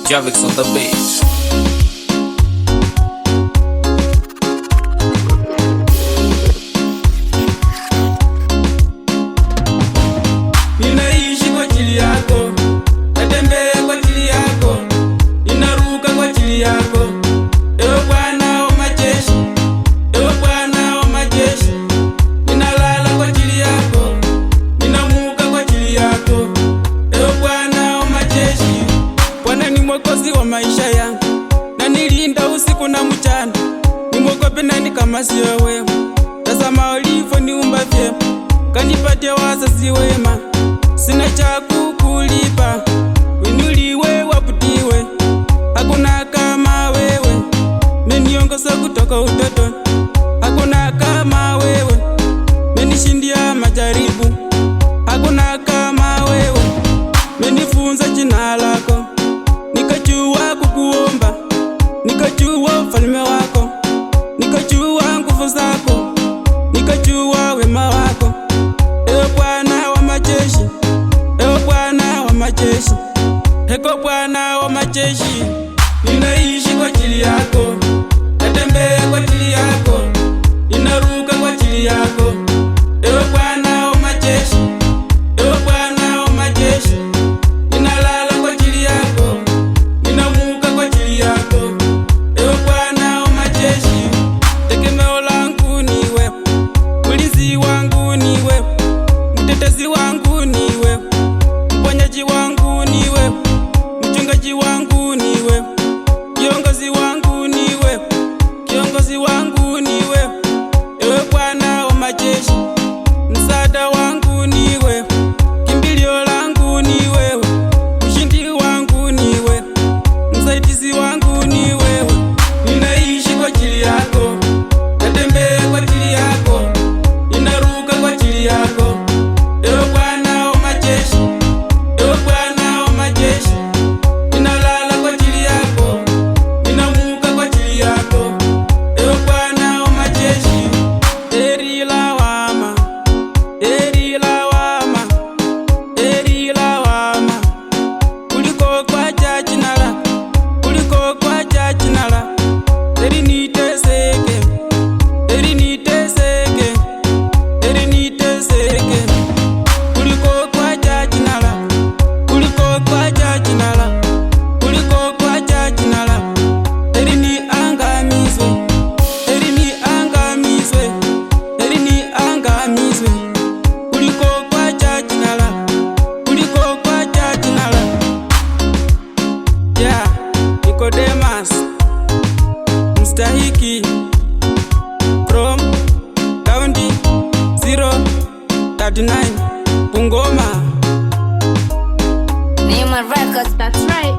Javix on the beat. Mwokozi wa maisha yangu, na nilinda usiku na mchana. Nimwogope nani kama sio wewe? Tazama ulivyoniumba vyema, kanipatia wazazi wema. Sina cha kukulipa, uinuliwe waputiwe. Hakuna kama wewe, meniongoza kutoka utotoni. Hakuna kama wewe, menishindia majaribu. Hakuna kama wewe, menifunza jina lako. Nikajua kukuomba, nikajua ufalme wako, nikajua nguvu zako, nikajua wema wako. Ewe Bwana wa majeshi, ewe Bwana wa majeshi, eko Bwana wa majeshi. Ninaishi kwa ajili yako, natembea kwa ajili yako, ninaruka kwa ajili yako. Ewe Bwana wa majeshi, ewe Bwana wa majeshi, ninalala kwa ajili yako, ninamuka kwa ajili yako. Ewe Bwana wa majeshi, tegemeo langu ni wewe, ulinzi wangu ni wewe, mtetezi wangu ni wewe, mponyaji wangu ni wewe, mchungaji wangu ni wewe, kiongozi wangu ni wewe, kiongozi wangu ni wewe. Ewe Bwana wa majeshi, msaada wangu ni wewe, kimbilio langu ni wewe, mshindi wangu ni wewe, msaidizi wangu ni wewe. Ninaishi kwa ajili yako, natembea kwa ajili yako, ninaruka kwa ajili yako. Ewe Bwana wa majeshi, ewe Bwana wa majeshi, ninalala kwa ajili yako, ninamuka kwa ajili yako. Ewe Bwana wa majeshi, heri lawama, heri lawama, heri lawama, kuliko kwacha jina lako, kuliko kwacha jina lako. Heri niteseke, heri niteseke, heri niteseke, kuliko kwacha jina lako, kuliko kwacha jina lako, kuliko kwacha jina lako. Heri niangamizwe, heri niangamizwe, heri niangamizwe, kuliko kwacha jina lako, kuliko kwacha jina lako. Yeah, Nicodemus mstahiki from County 039 Bungoma. Name my records, that's right.